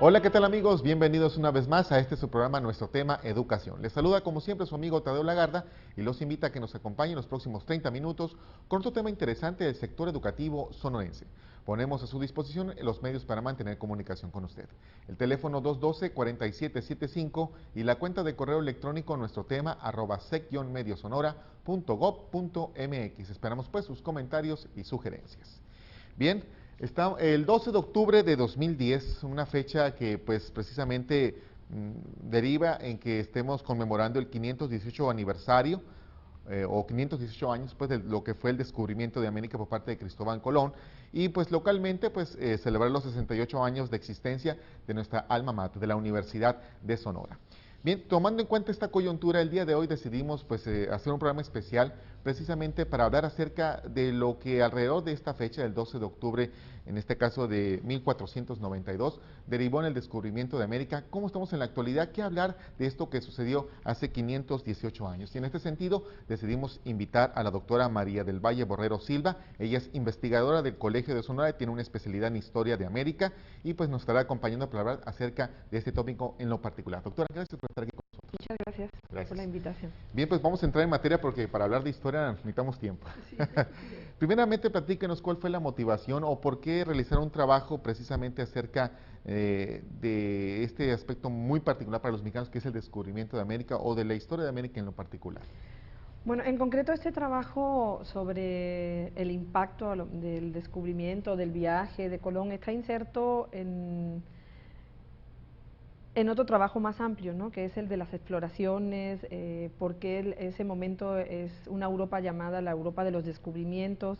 Hola, ¿qué tal amigos? Bienvenidos una vez más a este su programa, nuestro tema Educación. Les saluda como siempre su amigo Tadeo Lagarda y los invita a que nos acompañen los próximos 30 minutos con otro tema interesante del sector educativo sonorense. Ponemos a su disposición los medios para mantener comunicación con usted. El teléfono 212-4775 y la cuenta de correo electrónico nuestro tema @sec-mediosonora.gov.mx. Esperamos pues sus comentarios y sugerencias. Bien, está el 12 de octubre de 2010, una fecha que pues precisamente deriva en que estemos conmemorando el 518 aniversario o 518 años pues de lo que fue el descubrimiento de América por parte de Cristóbal Colón y pues localmente pues celebrar los 68 años de existencia de nuestra alma mater, de la Universidad de Sonora. Bien, tomando en cuenta esta coyuntura, el día de hoy decidimos pues, hacer un programa especial precisamente para hablar acerca de lo que alrededor de esta fecha, del 12 de octubre, en este caso de 1492, derivó en el descubrimiento de América. ¿Cómo estamos en la actualidad? ¿Qué hablar de esto que sucedió hace 518 años? Y en este sentido decidimos invitar a la doctora María del Valle Borrero Silva. Ella es investigadora del Colegio de Sonora y tiene una especialidad en Historia de América y pues nos estará acompañando para hablar acerca de este tópico en lo particular. Doctora, gracias por estar aquí con nosotros. Muchas gracias, por la invitación. Bien, pues vamos a entrar en materia porque para hablar de historia necesitamos tiempo. Sí. Primeramente, platíquenos cuál fue la motivación o por qué realizar un trabajo precisamente acerca de este aspecto muy particular para los mexicanos, que es el descubrimiento de América o de la historia de América en lo particular. Bueno, en concreto este trabajo sobre el impacto del descubrimiento, del viaje de Colón, está inserto en otro trabajo más amplio, ¿no? Que es el de las exploraciones, porque ese momento es una Europa llamada la Europa de los descubrimientos,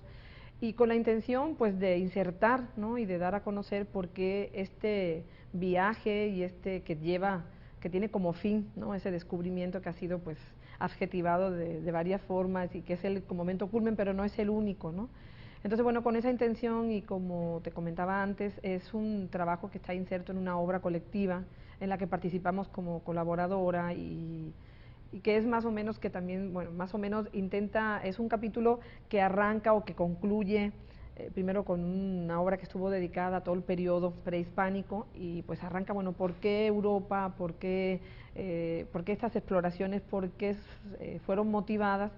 y con la intención pues de insertar, ¿no? Y de dar a conocer por qué este viaje y que tiene como fin, ¿no? Ese descubrimiento que ha sido pues adjetivado de varias formas y que es el momento culmen, pero no es el único, ¿no? Entonces, bueno, con esa intención y como te comentaba antes, es un trabajo que está inserto en una obra colectiva en la que participamos como colaboradora y que es más o menos que también, bueno, más o menos es un capítulo que arranca o que concluye primero con una obra que estuvo dedicada a todo el periodo prehispánico y pues arranca, bueno, ¿por qué Europa? ¿Por qué estas exploraciones? ¿Por qué fueron motivadas?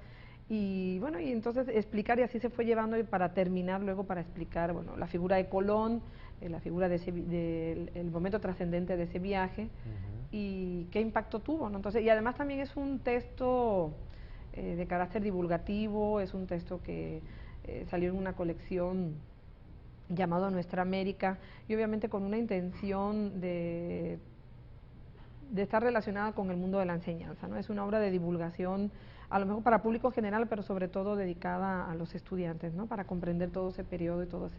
Y bueno, y entonces explicar, y así se fue llevando, y para terminar luego para explicar, bueno, la figura de Colón, la figura el momento trascendente de ese viaje y qué impacto tuvo, ¿no? Entonces, y además también es un texto de carácter divulgativo, es un texto que salió en una colección llamado Nuestra América y obviamente con una intención de estar relacionada con el mundo de la enseñanza, ¿no? Es una obra de divulgación, a lo mejor para público general, pero sobre todo dedicada a los estudiantes, ¿no? Para comprender todo ese periodo y todo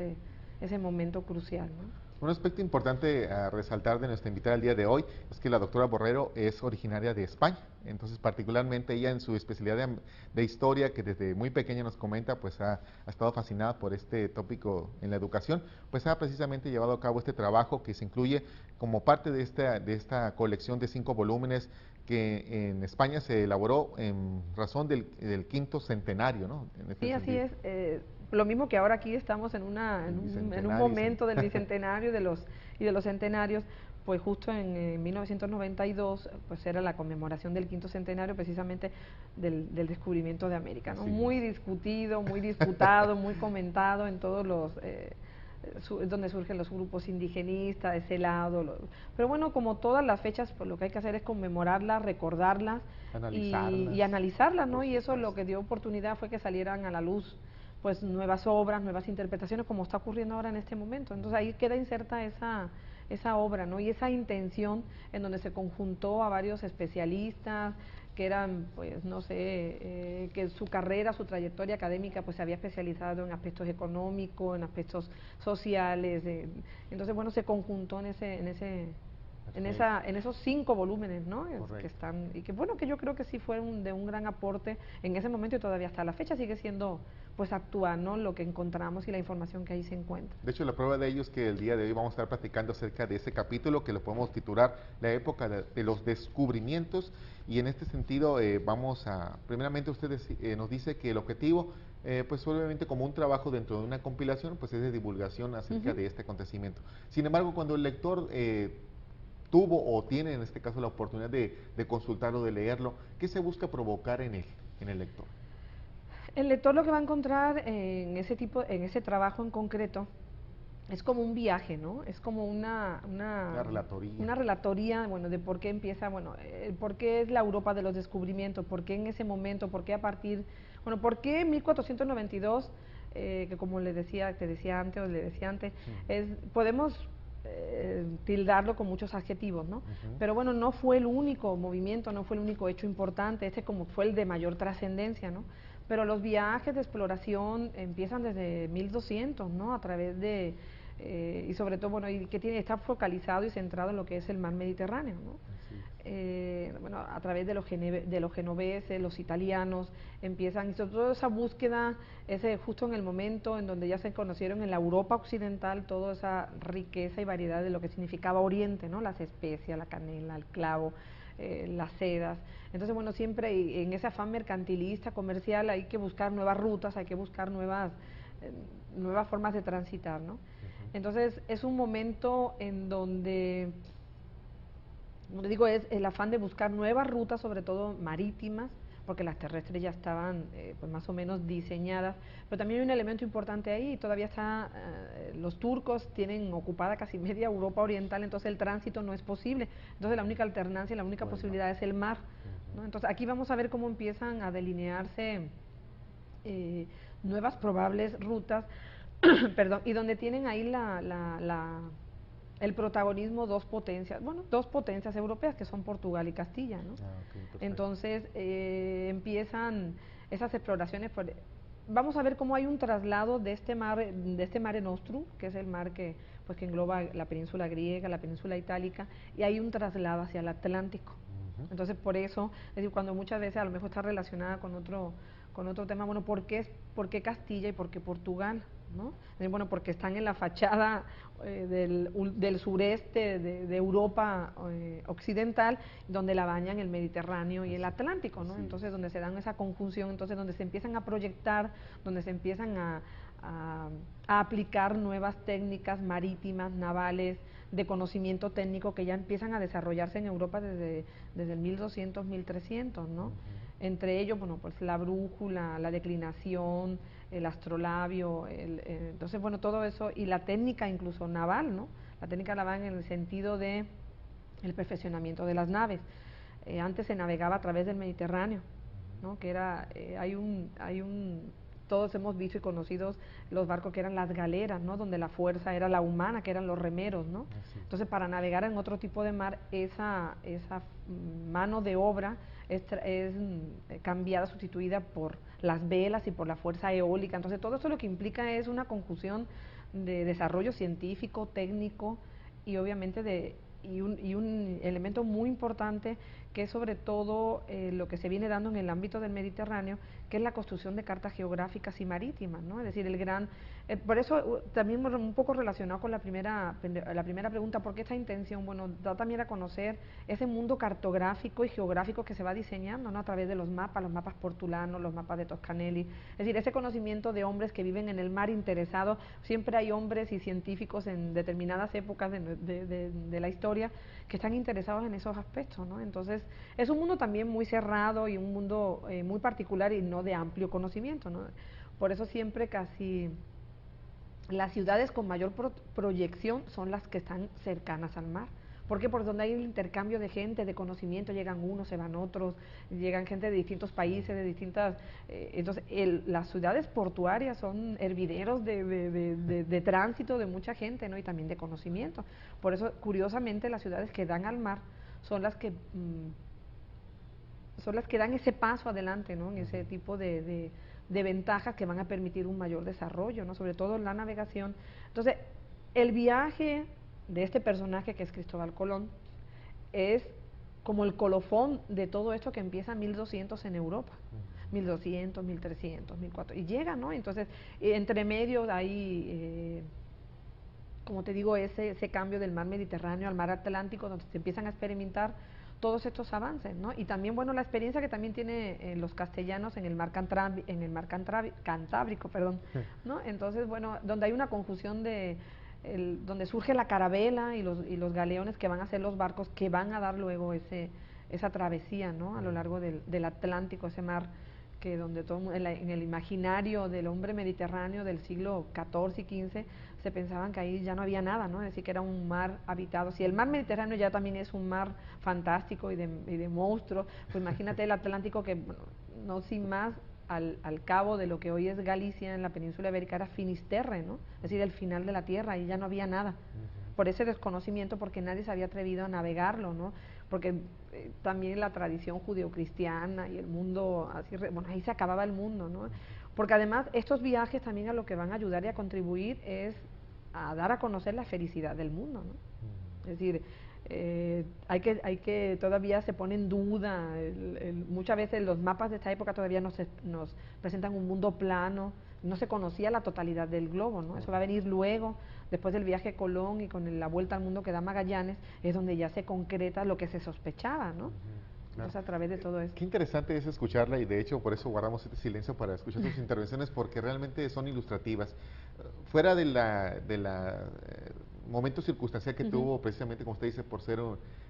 ese momento crucial, ¿no? Un aspecto importante a resaltar de nuestra invitada el día de hoy es que la doctora Borrero es originaria de España, entonces particularmente ella en su especialidad de historia, que desde muy pequeña nos comenta, pues ha estado fascinada por este tópico en la educación, pues ha precisamente llevado a cabo este trabajo que se incluye como parte de esta colección de 5 volúmenes que en España se elaboró en razón del quinto centenario, ¿no? Sí, así es. Lo mismo que ahora aquí estamos en un momento del bicentenario y de los centenarios, pues justo en 1992 pues era la conmemoración del quinto centenario precisamente del descubrimiento de América, ¿no? Muy discutido, muy disputado, muy comentado en todos los... donde surgen los grupos indigenistas, de ese lado, pero bueno, como todas las fechas, pues lo que hay que hacer es conmemorarlas, recordarlas y analizarlas, ¿no? Y eso lo que dio oportunidad fue que salieran a la luz pues nuevas obras, nuevas interpretaciones, como está ocurriendo ahora en este momento. Entonces ahí queda inserta esa obra, ¿no? Y esa intención en donde se conjuntó a varios especialistas que eran, pues, no sé, que su carrera, su trayectoria académica, pues se había especializado en aspectos económicos, en aspectos sociales. Entonces, bueno, se conjuntó en esos 5 volúmenes, ¿no? Que están, y que bueno, que yo creo que sí fue de un gran aporte en ese momento y todavía hasta la fecha sigue siendo pues actual, ¿no? Lo que encontramos y la información que ahí se encuentra. De hecho, la prueba de ello es que el día de hoy vamos a estar platicando acerca de ese capítulo que lo podemos titular La época de los descubrimientos, y en este sentido primeramente usted nos dice que el objetivo pues obviamente como un trabajo dentro de una compilación, pues es de divulgación acerca de este acontecimiento. Sin embargo, cuando el lector tuvo o tiene en este caso la oportunidad de consultarlo, de leerlo, ¿qué se busca provocar en el lector? El lector lo que va a encontrar en ese trabajo en concreto es como un viaje, ¿no? Es como La relatoría. una relatoría, bueno, de por qué empieza, bueno, por qué es la Europa de los descubrimientos, por qué en ese momento, por qué a partir, bueno, por qué en 1492, que como te decía antes, o le decía antes, podemos tildarlo con muchos adjetivos, ¿no? Pero bueno, no fue el único movimiento, no fue el único hecho importante, este como fue el de mayor trascendencia, ¿no? Pero los viajes de exploración empiezan desde 1200, ¿no? A través de, y sobre todo, bueno, y que está focalizado y centrado en lo que es el mar Mediterráneo, ¿no? Bueno, a través de los genoveses, los italianos, empiezan, y sobre todo esa búsqueda, justo en el momento en donde ya se conocieron en la Europa occidental toda esa riqueza y variedad de lo que significaba Oriente, ¿no? Las especias, la canela, el clavo, las sedas. Entonces, bueno, siempre en ese afán mercantilista, comercial, hay que buscar nuevas rutas, hay que buscar nuevas formas de transitar, ¿no? Entonces, es un momento en donde, como te digo, es el afán de buscar nuevas rutas, sobre todo marítimas, porque las terrestres ya estaban pues más o menos diseñadas, pero también hay un elemento importante ahí, todavía los turcos tienen ocupada casi media Europa oriental, entonces el tránsito no es posible, entonces la única alternancia, la única posibilidad es el mar, ¿no? Entonces aquí vamos a ver cómo empiezan a delinearse nuevas probables rutas, perdón, y donde tienen ahí el protagonismo dos potencias europeas que son Portugal y Castilla, ¿no? Entonces empiezan esas exploraciones. Vamos a ver cómo hay un traslado de este Mare Nostrum, que es el mar que engloba la península griega, la península itálica, y hay un traslado hacia el Atlántico. Entonces, por eso, es decir, cuando muchas veces a lo mejor está relacionada con otro tema, bueno, ¿por qué Castilla y por qué Portugal? ¿No? Bueno, porque están en la fachada del sureste de Europa occidental, donde la bañan el Mediterráneo y el Atlántico, ¿no? Entonces, donde se dan esa conjunción, entonces donde se empiezan a proyectar, donde se empiezan a aplicar nuevas técnicas marítimas, navales, de conocimiento técnico que ya empiezan a desarrollarse en Europa desde el 1200, 1300, ¿no? Entre ellos, bueno, pues la brújula, la declinación, el astrolabio, entonces, bueno, todo eso, y la técnica incluso naval, ¿no? La técnica naval en el sentido de el perfeccionamiento de las naves. Antes se navegaba a través del Mediterráneo, ¿no? Que era, todos hemos visto y conocido los barcos que eran las galeras, ¿no? Donde la fuerza era la humana, que eran los remeros, ¿no? Entonces, para navegar en otro tipo de mar, esa mano de obra es cambiada, sustituida por las velas y por la fuerza eólica. Entonces, todo eso lo que implica es una conjunción de desarrollo científico, técnico y obviamente un elemento muy importante que es sobre todo lo que se viene dando en el ámbito del Mediterráneo, que es la construcción de cartas geográficas y marítimas, ¿no? Es decir, por eso también un poco relacionado con la primera pregunta, ¿por qué esta intención? Bueno, da también a conocer ese mundo cartográfico y geográfico que se va diseñando, ¿no? A través de los mapas portulanos, los mapas de Toscanelli, es decir, ese conocimiento de hombres que viven en el mar interesados. Siempre hay hombres y científicos en determinadas épocas de la historia que están interesados en esos aspectos, ¿no? Entonces, es un mundo también muy cerrado y un mundo muy particular y no de amplio conocimiento, ¿no? Por eso siempre casi las ciudades con mayor proyección son las que están cercanas al mar. ¿Por qué? Porque donde hay el intercambio de gente, de conocimiento, llegan unos, se van otros, llegan gente de distintos países, de distintas... entonces, las ciudades portuarias son hervideros de tránsito de mucha gente, ¿no? Y también de conocimiento. Por eso, curiosamente, las ciudades que dan al mar son las que dan ese paso adelante, ¿no? En ese tipo de ventajas que van a permitir un mayor desarrollo, ¿no? Sobre todo la navegación. Entonces, el viaje de este personaje que es Cristóbal Colón es como el colofón de todo esto que empieza en 1200 en Europa. 1200, 1300, 1400, y llega, ¿no? Entonces, entre medio hay, como te digo, ese cambio del mar Mediterráneo al mar Atlántico, donde se empiezan a experimentar todos estos avances, ¿no? Y también, bueno, la experiencia que también tienen los castellanos en el mar Cantábrico, perdón, ¿no? Entonces, bueno, donde hay una confusión donde surge la carabela y los galeones que van a ser los barcos que van a dar luego esa travesía, ¿no? A lo largo del Atlántico, ese mar que donde todo en el imaginario del hombre mediterráneo del siglo XIV y XV se pensaban que ahí ya no había nada, ¿no? Es decir, que era un mar habitado. Si el mar Mediterráneo ya también es un mar fantástico y de monstruos, pues imagínate el Atlántico que, bueno, no sin más, al cabo de lo que hoy es Galicia, en la península ibérica, era Finisterre, ¿no? Es decir, el final de la tierra, ahí ya no había nada. Por ese desconocimiento, porque nadie se había atrevido a navegarlo, ¿no? Porque también la tradición judeocristiana y el mundo, así, bueno, ahí se acababa el mundo, ¿no? Porque además estos viajes también a lo que van a ayudar y a contribuir es a dar a conocer la felicidad del mundo, ¿no? Es decir, hay que todavía se pone en duda, muchas veces los mapas de esta época todavía nos presentan un mundo plano, no se conocía la totalidad del globo, ¿no? Eso va a venir luego, después del viaje de Colón y con la vuelta al mundo que da Magallanes, es donde ya se concreta lo que se sospechaba, ¿no? Claro. Entonces, a través de todo esto. Qué interesante es escucharla y de hecho por eso guardamos este silencio para escuchar sus intervenciones porque realmente son ilustrativas. Fuera de la momento circunstancial que tuvo precisamente, como usted dice, por ser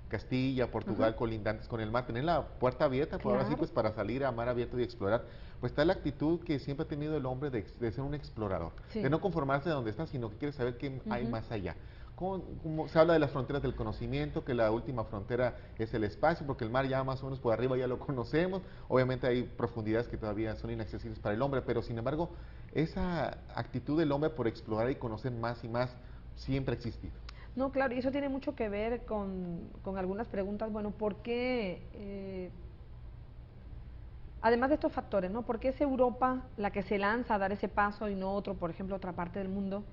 Castilla, Portugal, colindantes con el mar, tener la puerta abierta, por ahora sí, pues para salir a mar abierto y explorar, pues está la actitud que siempre ha tenido el hombre de ser un explorador, de no conformarse de donde está, sino que quiere saber qué hay más allá. Como se habla de las fronteras del conocimiento, que la última frontera es el espacio, porque el mar ya más o menos por arriba ya lo conocemos, obviamente hay profundidades que todavía son inaccesibles para el hombre, pero sin embargo, esa actitud del hombre por explorar y conocer más y más siempre ha existido. No, claro, y eso tiene mucho que ver con algunas preguntas, bueno, ¿por qué, además de estos factores, ¿no? ¿Por qué es Europa la que se lanza a dar ese paso y no otro, por ejemplo, otra parte del mundo?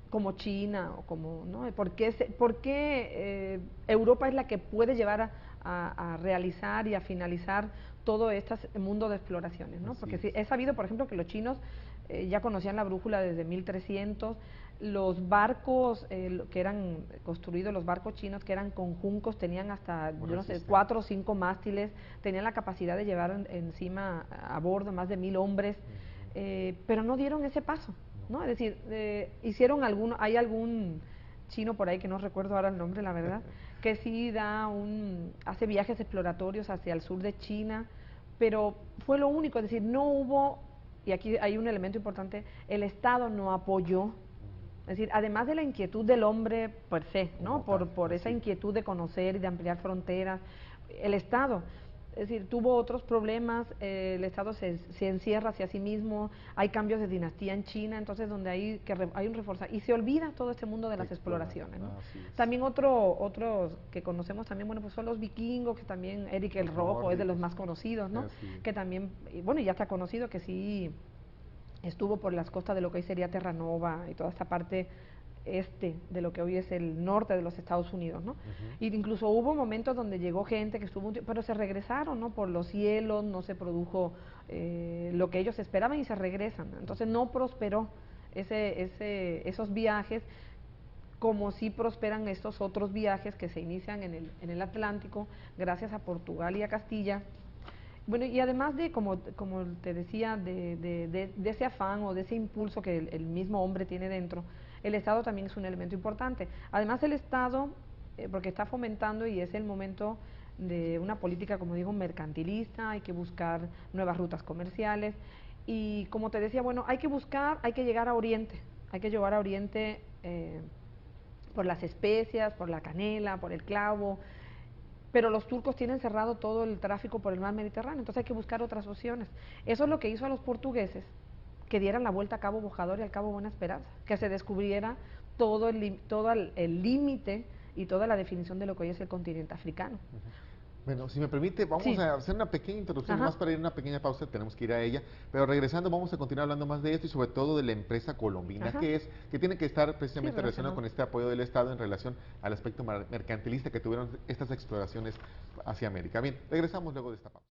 Como China o como, ¿no? ¿Por qué Europa es la que puede llevar a realizar y a finalizar todo este mundo de exploraciones, ¿no? Porque sí, he sabido, por ejemplo, que los chinos ya conocían la brújula desde 1300, los barcos que eran construidos, los barcos chinos que eran con juncos, tenían hasta, yo no sé, 4 o 5 mástiles, tenían la capacidad de llevar encima a bordo más de 1000 hombres, pero no dieron ese paso, ¿no? Es decir, hicieron hay algún chino por ahí que no recuerdo ahora el nombre, la verdad, que sí hace viajes exploratorios hacia el sur de China, pero fue lo único, es decir, no hubo, y aquí hay un elemento importante, el Estado no apoyó. Es decir, además de la inquietud del hombre per se, ¿no? Por esa inquietud de conocer y de ampliar fronteras, el Estado, es decir, tuvo otros problemas, el Estado se encierra hacia sí mismo, hay cambios de dinastía en China, entonces donde hay un reforzar, y se olvida todo este mundo de las exploraciones, ¿no? También otros que conocemos también, bueno, pues son los vikingos, que también Eric el Rojo es de los más conocidos, ¿no? Que también, bueno, ya está conocido que sí estuvo por las costas de lo que hoy sería Terranova y toda esta parte de lo que hoy es el norte de los Estados Unidos, ¿no? Y incluso hubo momentos donde llegó gente que estuvo pero se regresaron, ¿no? Por los cielos, no se produjo lo que ellos esperaban y se regresan. Entonces no prosperó esos viajes como sí prosperan estos otros viajes que se inician en el Atlántico gracias a Portugal y a Castilla. Bueno, y además como te decía, de ese afán o de ese impulso que el mismo hombre tiene dentro, el Estado también es un elemento importante. Además el Estado, porque está fomentando y es el momento de una política, como digo, mercantilista, hay que buscar nuevas rutas comerciales y como te decía, bueno, hay que llegar a Oriente, hay que llegar a Oriente por las especias, por la canela, por el clavo, pero los turcos tienen cerrado todo el tráfico por el mar Mediterráneo, entonces hay que buscar otras opciones. Eso es lo que hizo a los portugueses que dieran la vuelta a Cabo Bojador y al Cabo Buena Esperanza, que se descubriera todo el límite y toda la definición de lo que hoy es el continente africano. Bueno, si me permite, vamos a hacer una pequeña introducción, más para ir a una pequeña pausa, tenemos que ir a ella, pero regresando vamos a continuar hablando más de esto y sobre todo de la empresa colombina, que tiene que estar precisamente relacionado con este apoyo del Estado en relación al aspecto mercantilista que tuvieron estas exploraciones hacia América. Bien, regresamos luego de esta pausa.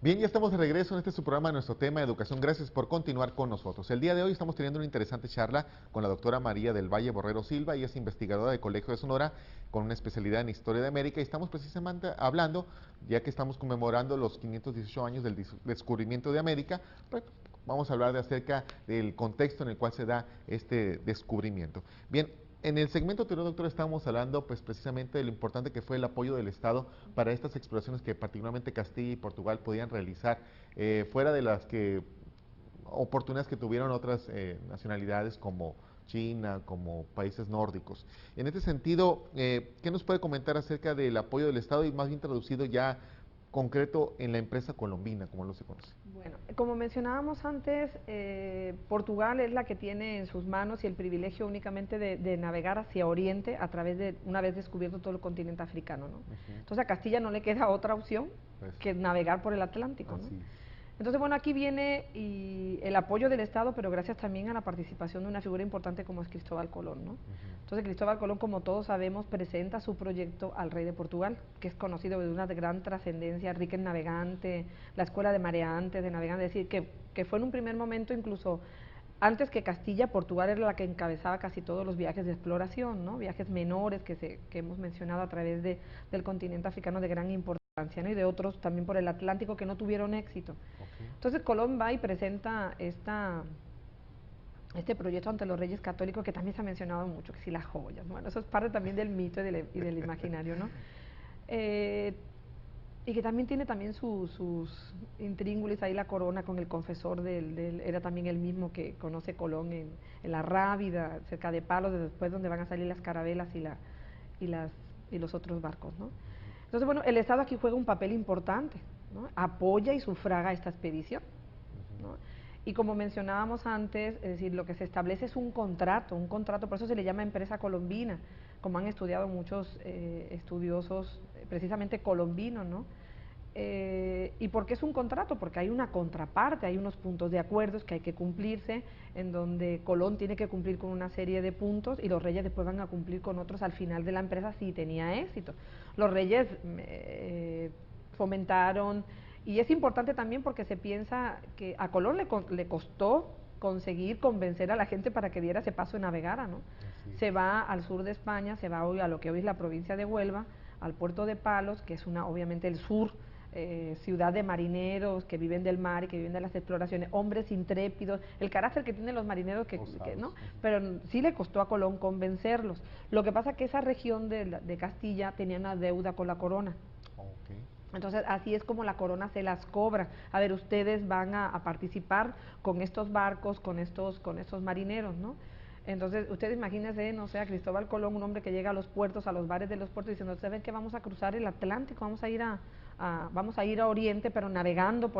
Bien, ya estamos de regreso en su programa, nuestro tema de educación. Gracias por continuar con nosotros. El día de hoy estamos teniendo una interesante charla con la doctora María del Valle Borrero Silva. Ella es investigadora del Colegio de Sonora con una especialidad en Historia de América y estamos precisamente hablando, ya que estamos conmemorando los 518 años del descubrimiento de América, pues, vamos a hablar acerca del contexto en el cual se da este descubrimiento. Bien, en el segmento anterior, doctor, estábamos hablando pues precisamente de lo importante que fue el apoyo del Estado para estas exploraciones que particularmente Castilla y Portugal podían realizar, fuera de las que oportunidades que tuvieron otras nacionalidades como China, como países nórdicos. En este sentido, ¿qué nos puede comentar acerca del apoyo del Estado y más bien traducido ya concreto en la empresa colombina, como lo se conoce? Bueno, como mencionábamos antes, Portugal es la que tiene en sus manos y el privilegio únicamente de navegar hacia Oriente a través de, una vez descubierto todo el continente africano, ¿no? Entonces a Castilla no le queda otra opción Pues, que navegar por el Atlántico, ¿no? así es. Entonces, bueno, aquí viene el apoyo del Estado, pero gracias también a la participación de una figura importante como es Cristóbal Colón, ¿no? Entonces, Cristóbal Colón, como todos sabemos, presenta su proyecto al rey de Portugal, que es conocido de una gran trascendencia, rica en navegante, la escuela de mareantes, de navegantes, es decir, que fue en un primer momento incluso antes que Castilla, Portugal era la que encabezaba casi todos los viajes de exploración, ¿no? Viajes menores que hemos mencionado a través del continente africano de gran importancia, ¿no? Y de otros también por el Atlántico que no tuvieron éxito. Entonces Colón va y presenta este proyecto ante los reyes católicos, que también se ha mencionado mucho, que si las joyas, bueno, eso es parte también del mito y del imaginario, ¿no? Y que también tiene también sus intríngulis, ahí la corona con el confesor era también el mismo que conoce Colón en la Rábida, cerca de Palos, después donde van a salir las carabelas y los otros barcos, ¿no? Entonces, bueno, el Estado aquí juega un papel importante, ¿no? Apoya y sufraga esta expedición, ¿no? Y como mencionábamos antes, es decir, lo que se establece es un contrato, por eso se le llama empresa colombina, como han estudiado muchos estudiosos, precisamente colombinos, ¿no? ¿Y por qué es un contrato? Porque hay una contraparte, hay unos puntos de acuerdos que hay que cumplirse, en donde Colón tiene que cumplir con una serie de puntos y los reyes después van a cumplir con otros al final de la empresa si tenía éxito. Los reyes fomentaron, y es importante también porque se piensa que a Colón le costó conseguir convencer a la gente para que diera ese paso y navegara, ¿no? Se va al sur de España, se va hoy a lo que hoy es la provincia de Huelva, al puerto de Palos, que es obviamente el sur, ciudad de marineros que viven del mar y que viven de las exploraciones, hombres intrépidos, el carácter que tienen los marineros ¿no? Pero sí le costó a Colón convencerlos. Lo que pasa es que esa región de Castilla tenía una deuda con la corona. Entonces, así es como la corona se las cobra. A ver, ustedes van a participar con estos barcos, con estos marineros, ¿no? Entonces, ustedes imagínense, no sé, a Cristóbal Colón, un hombre que llega a los puertos, a los bares de los puertos, diciendo, ustedes ven que vamos a cruzar el Atlántico, vamos a ir a Oriente, pero navegando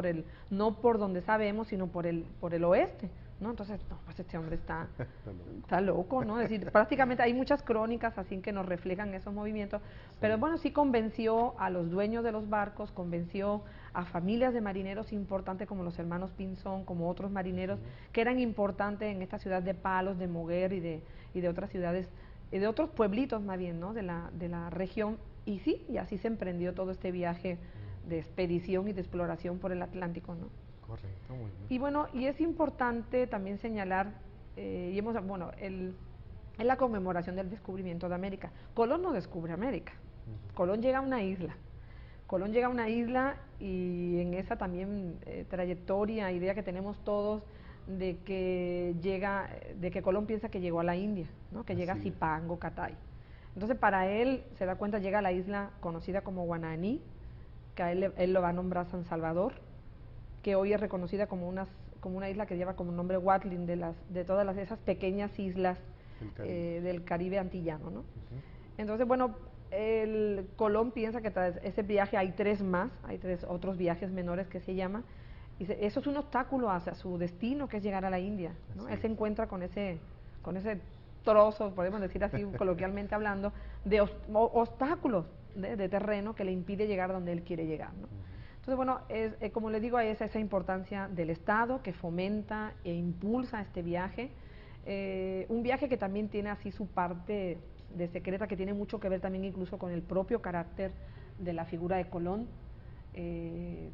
no por donde sabemos, sino por el oeste, ¿no? Entonces, no, pues este hombre está loco, ¿no? Es decir, prácticamente hay muchas crónicas así que nos reflejan esos movimientos, pero bueno, sí convenció a los dueños de los barcos, convenció a familias de marineros importantes como los hermanos Pinzón, como otros marineros que eran importantes en esta ciudad de Palos, de Moguer y de otras ciudades, y de otros pueblitos más bien, ¿no? De la región, y sí, y así se emprendió todo este viaje de expedición y de exploración por el Atlántico, ¿no? Correcto, muy bien. Y bueno, y es importante también señalar, es la conmemoración del descubrimiento de América. Colón no descubre América, Colón llega a una isla. Colón llega a una isla y en esa también trayectoria, idea que tenemos todos de que Colón piensa que llegó a la India, ¿no? Que llega a Zipango, Catay. Entonces para él, se da cuenta, llega a la isla conocida como Guananí, que a él lo va a nombrar San Salvador, que hoy es reconocida como una isla que lleva como nombre Watling, de todas esas pequeñas islas del Caribe antillano, ¿no? Entonces, bueno, el Colón piensa que tras ese viaje hay tres otros viajes menores que se llama, y eso es un obstáculo hacia su destino, que es llegar a la India, ¿no? Él se encuentra con ese trozo, podemos decir así coloquialmente hablando, de obstáculos de terreno que le impide llegar donde él quiere llegar, ¿no? Entonces, bueno, como le digo, es esa importancia del Estado que fomenta e impulsa este viaje, un viaje que también tiene así su parte de secreta, que tiene mucho que ver también incluso con el propio carácter de la figura de Colón.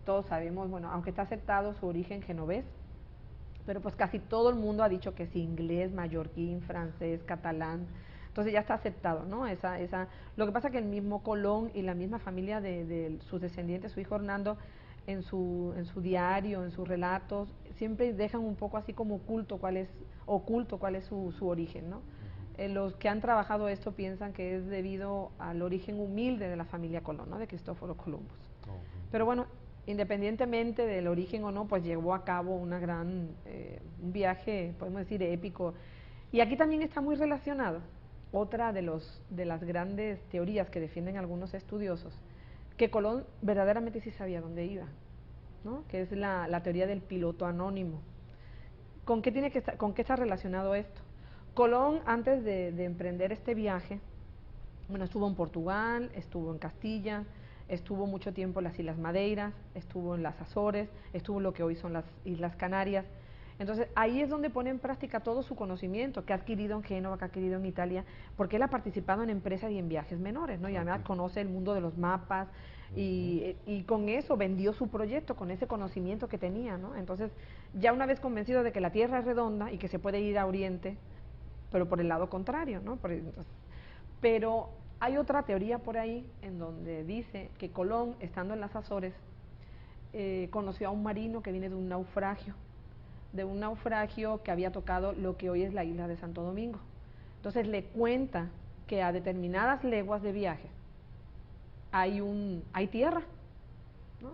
Todos sabemos, bueno, aunque está aceptado su origen genovés, pero pues casi todo el mundo ha dicho que es inglés, mallorquín, francés, catalán, entonces ya está aceptado, ¿no? Lo que pasa es que el mismo Colón y la misma familia de sus descendientes, su hijo Hernando, en su diario, en sus relatos, siempre dejan un poco así como oculto cuál es su origen, ¿no? Los que han trabajado esto piensan que es debido al origen humilde de la familia Colón, ¿no? De Cristóforo Columbus. Pero bueno, independientemente del origen o no, pues llevó a cabo un viaje, podemos decir, épico. Y aquí también está muy relacionado otra de las grandes teorías que defienden algunos estudiosos, que Colón verdaderamente sí sabía dónde iba, ¿no? Que es la teoría del piloto anónimo. ¿Con qué está relacionado esto? Colón, antes de emprender este viaje, bueno, estuvo en Portugal, estuvo en Castilla, estuvo mucho tiempo en las Islas Madeiras, estuvo en las Azores, estuvo en lo que hoy son las Islas Canarias. Entonces, ahí es donde pone en práctica todo su conocimiento que ha adquirido en Génova, que ha adquirido en Italia, porque él ha participado en empresas y en viajes menores, ¿no? Y además conoce el mundo de los mapas y con eso vendió su proyecto, con ese conocimiento que tenía, ¿no? Entonces, ya una vez convencido de que la Tierra es redonda y que se puede ir a Oriente, pero por el lado contrario, ¿no? Pero hay otra teoría por ahí en donde dice que Colón, estando en las Azores, conoció a un marino que viene de un naufragio que había tocado lo que hoy es la isla de Santo Domingo. Entonces le cuenta que a determinadas leguas de viaje hay tierra, ¿no?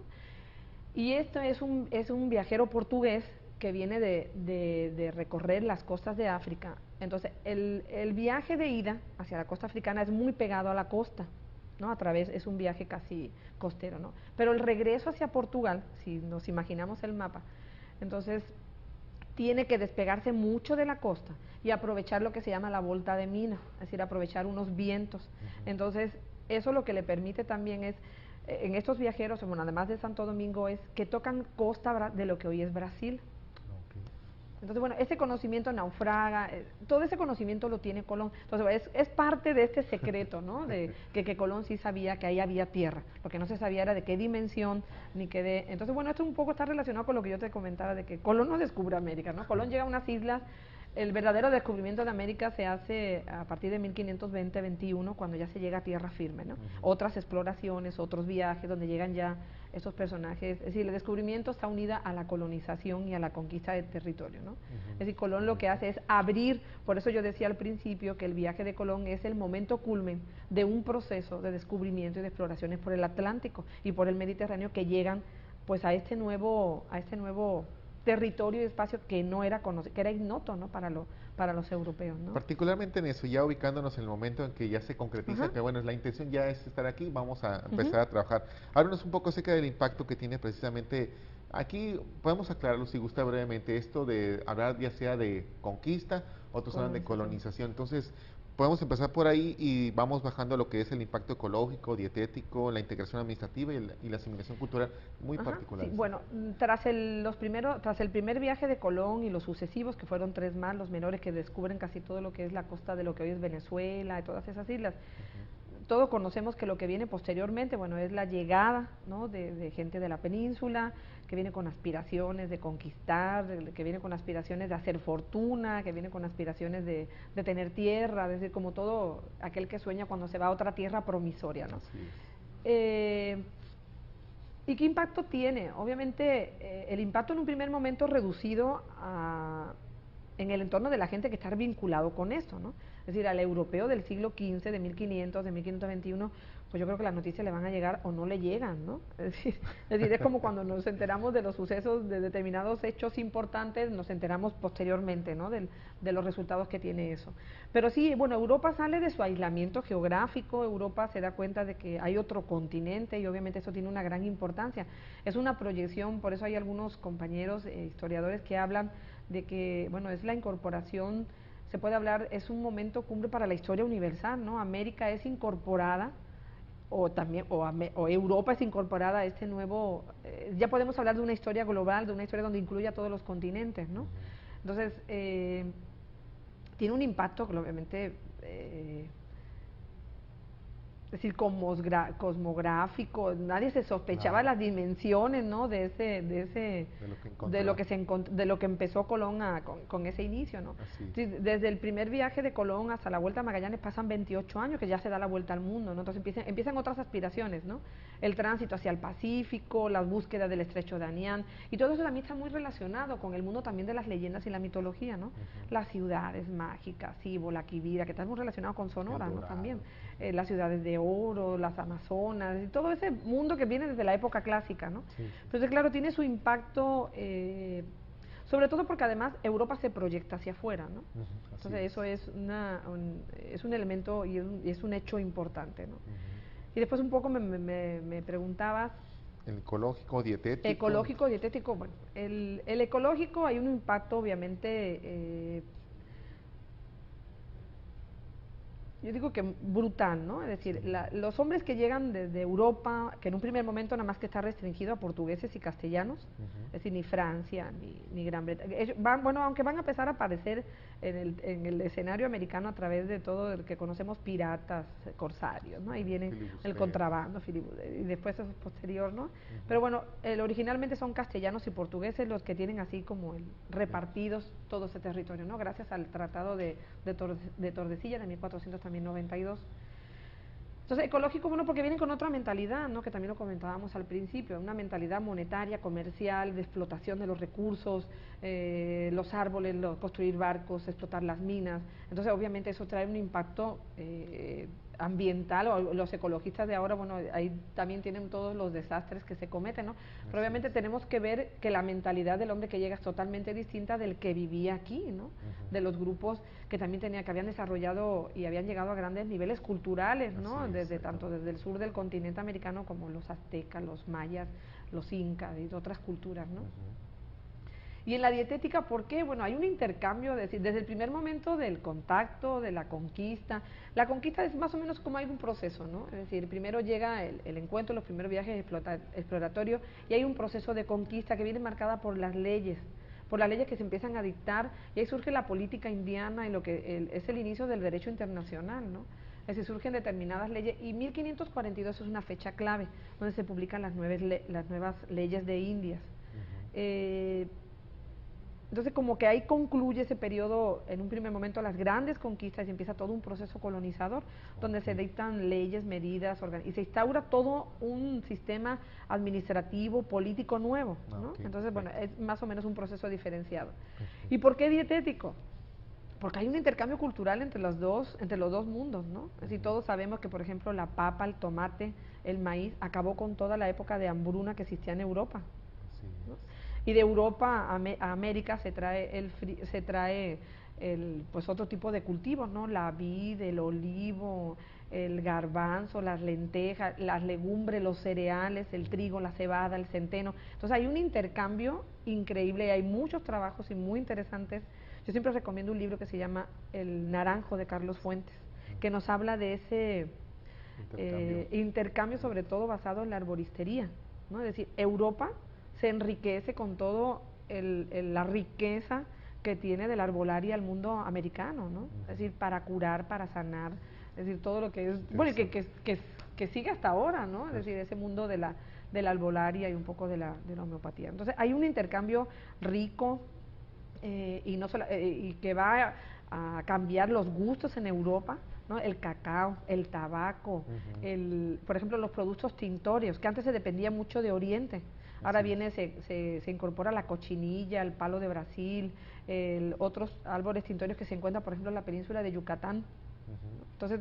Y esto es un viajero portugués que viene de recorrer las costas de África. Entonces, el viaje de ida hacia la costa africana es muy pegado a la costa, ¿no? Es un viaje casi costero, ¿no? Pero el regreso hacia Portugal, si nos imaginamos el mapa, entonces tiene que despegarse mucho de la costa y aprovechar lo que se llama la volta de mina, es decir, aprovechar unos vientos. Entonces, eso lo que le permite también es, en estos viajeros, bueno, además de Santo Domingo, es que tocan costa de lo que hoy es Brasil. Entonces, bueno, ese conocimiento naufraga, todo ese conocimiento lo tiene Colón. Entonces, es parte de este secreto, ¿no? De que Colón sí sabía que ahí había tierra. Lo que no se sabía era de qué dimensión, ni qué de... Entonces, bueno, esto un poco está relacionado con lo que yo te comentaba, de que Colón no descubre América, ¿no? Colón llega a unas islas. El verdadero descubrimiento de América se hace a partir de 1520-21, cuando ya se llega a tierra firme, ¿no? Otras exploraciones, otros viajes, donde llegan ya esos personajes. Es decir, el descubrimiento está unida a la colonización y a la conquista del territorio, ¿no? Es decir, Colón lo que hace es abrir, por eso yo decía al principio que el viaje de Colón es el momento culmen de un proceso de descubrimiento y de exploraciones por el Atlántico y por el Mediterráneo, que llegan pues a este nuevo territorio y espacio que no era conocido, que era ignoto, ¿no? para los europeos, ¿no? Particularmente en eso, ya ubicándonos en el momento en que ya se concretiza, que bueno, la intención ya es estar aquí, vamos a empezar a trabajar. Háblanos un poco acerca del impacto que tiene precisamente, aquí podemos aclararlo si gusta brevemente, esto de hablar ya sea de conquista, otros hablan de colonización. Entonces, podemos empezar por ahí y vamos bajando a lo que es el impacto ecológico, dietético, la integración administrativa y la asimilación cultural muy particular. Sí, bueno, tras el primer viaje de Colón y los sucesivos, que fueron 3 más, los menores, que descubren casi todo lo que es la costa de lo que hoy es Venezuela y todas esas islas, todos conocemos que lo que viene posteriormente, bueno, es la llegada, ¿no? de gente de la península, que viene con aspiraciones de conquistar, que viene con aspiraciones de hacer fortuna, que viene con aspiraciones de tener tierra, es decir, como todo aquel que sueña cuando se va a otra tierra promisoria, ¿no? ¿Y qué impacto tiene? Obviamente, el impacto en un primer momento reducido en el entorno de la gente que está vinculado con esto, ¿no? Es decir, al europeo del siglo XV, de 1500, de 1521, pues yo creo que las noticias le van a llegar o no le llegan, ¿no? Es como cuando nos enteramos de los sucesos, de determinados hechos importantes, nos enteramos posteriormente, ¿no? De los resultados que tiene eso. Pero sí, bueno, Europa sale de su aislamiento geográfico, Europa se da cuenta de que hay otro continente y obviamente eso tiene una gran importancia. Es una proyección, por eso hay algunos compañeros historiadores que hablan de que, bueno, es la incorporación, se puede hablar, es un momento cumbre para la historia universal, ¿no? América es incorporada, o Europa es incorporada a este nuevo, ya podemos hablar de una historia global, de una historia donde incluye a todos los continentes, ¿no? Entonces, tiene un impacto, obviamente, es decir, cosmográfico, nadie se sospechaba las dimensiones, ¿no? De lo que empezó Colón con ese inicio, ¿no? Sí, desde el primer viaje de Colón hasta la vuelta a Magallanes pasan 28 años que ya se da la vuelta al mundo, ¿no? Entonces empiezan otras aspiraciones, ¿no? El tránsito hacia el Pacífico, las búsquedas del estrecho de Anián, y todo eso también está muy relacionado con el mundo también de las leyendas y la mitología, ¿no? Las ciudades mágicas, Cibola, Quivira, que está muy relacionado con Sonora, ¿no? También las ciudades de oro, las Amazonas, y todo ese mundo que viene desde la época clásica, ¿no? Entonces, claro, tiene su impacto, sobre todo porque además Europa se proyecta hacia afuera, ¿no? Entonces, eso es un elemento y es un hecho importante, ¿no? Y después un poco me preguntabas... El ecológico, dietético. Ecológico, dietético, bueno, el ecológico hay un impacto obviamente... yo digo que brutal, ¿no? Es decir, los hombres que llegan desde Europa, que en un primer momento nada más que está restringido a portugueses y castellanos, es decir, ni Francia, ni Gran Bretaña, bueno, aunque van a empezar a aparecer en el escenario americano a través de todo el que conocemos, piratas, corsarios, ¿no? Ahí viene el contrabando, y después eso es posterior, ¿no? Pero bueno, originalmente son castellanos y portugueses los que tienen así como repartidos todo ese territorio, ¿no? Gracias al Tratado de Tordesillas de 1492. Entonces, ecológico, bueno, porque vienen con otra mentalidad, ¿no? Que también lo comentábamos al principio, una mentalidad monetaria, comercial, de explotación de los recursos, los árboles, construir barcos, explotar las minas. Entonces, obviamente, eso trae un impacto ambiental, o los ecologistas de ahora, bueno, ahí también tienen todos los desastres que se cometen, ¿no? Pero obviamente tenemos que ver que la mentalidad del hombre que llega es totalmente distinta del que vivía aquí, ¿no? De los grupos que también que habían desarrollado y habían llegado a grandes niveles culturales, ¿no? Tanto desde el sur del continente americano como los aztecas, los mayas, los incas y otras culturas, ¿no? Y en la dietética, ¿por qué? Bueno, hay un intercambio, desde el primer momento del contacto, de la conquista. La conquista es más o menos como hay un proceso, ¿no? Es decir, primero llega el encuentro, los primeros viajes exploratorios, y hay un proceso de conquista que viene marcada por las leyes que se empiezan a dictar, y ahí surge la política indiana y lo que es el inicio del derecho internacional, ¿no? Es decir, surgen determinadas leyes, y 1542 es una fecha clave, donde se publican las nuevas leyes de Indias. Entonces, como que ahí concluye ese periodo, en un primer momento, las grandes conquistas, y empieza todo un proceso colonizador, donde se dictan leyes, medidas, y se instaura todo un sistema administrativo, político nuevo, ¿no? Entonces, bueno, es más o menos un proceso diferenciado. ¿Y por qué dietético? Porque hay un intercambio cultural entre los dos mundos, ¿no? Es decir, todos sabemos que, por ejemplo, la papa, el tomate, el maíz, acabó con toda la época de hambruna que existía en Europa, ¿no? Y de Europa a América se trae pues otro tipo de cultivos, ¿no? La vid, el olivo, el garbanzo, las lentejas, las legumbres, los cereales, el trigo, la cebada, el centeno. Entonces hay un intercambio increíble, y hay muchos trabajos y muy interesantes. Yo siempre recomiendo un libro que se llama El Naranjo, de Carlos Fuentes, que nos habla de ese intercambio, sobre todo basado en la arboristería, ¿no? Es decir, Europa se enriquece con todo la riqueza que tiene de la arbolaria el mundo americano, ¿no? Es decir, para curar, para sanar, es decir, todo lo que es, bueno, que sigue hasta ahora, ¿no? Es decir, ese mundo de la arbolaria y un poco de la homeopatía. Entonces, hay un intercambio rico, y que va a cambiar los gustos en Europa, ¿no? El cacao, el tabaco, por ejemplo, los productos tintorios, que antes se dependía mucho de Oriente. Ahora se incorpora la cochinilla, el palo de Brasil, otros árboles tintorios que se encuentran, por ejemplo, en la península de Yucatán. Entonces,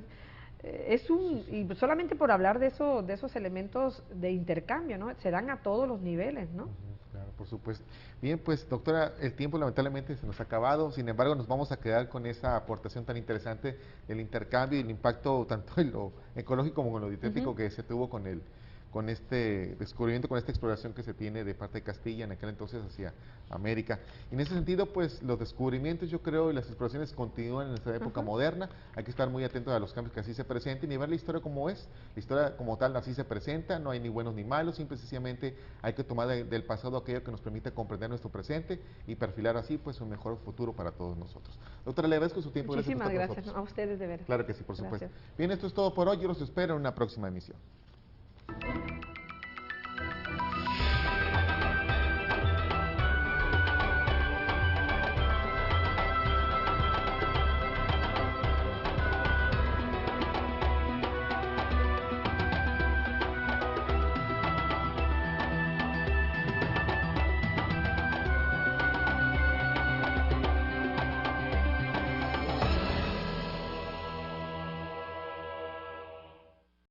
y solamente por hablar de esos elementos de intercambio, ¿no? Se dan a todos los niveles, ¿no? Claro, por supuesto. Bien, pues doctora, el tiempo lamentablemente se nos ha acabado, sin embargo nos vamos a quedar con esa aportación tan interesante del intercambio y el impacto tanto en lo ecológico como en lo dietético que se tuvo con con este descubrimiento, con esta exploración que se tiene de parte de Castilla en aquel entonces hacia América. Y en ese sentido, pues los descubrimientos, yo creo, y las exploraciones continúan en esta época moderna. Hay que estar muy atentos a los cambios que así se presenten y ver la historia como es. La historia como tal así se presenta, no hay ni buenos ni malos, simple y sencillamente hay que tomar del pasado aquello que nos permite comprender nuestro presente y perfilar así pues un mejor futuro para todos nosotros. Doctora, le agradezco su tiempo. Muchísimas Gracias por estar gracias con nosotros. a ustedes, de veras. Claro que sí, por supuesto. Gracias. Bien, esto es todo por hoy. Yo los espero en una próxima emisión.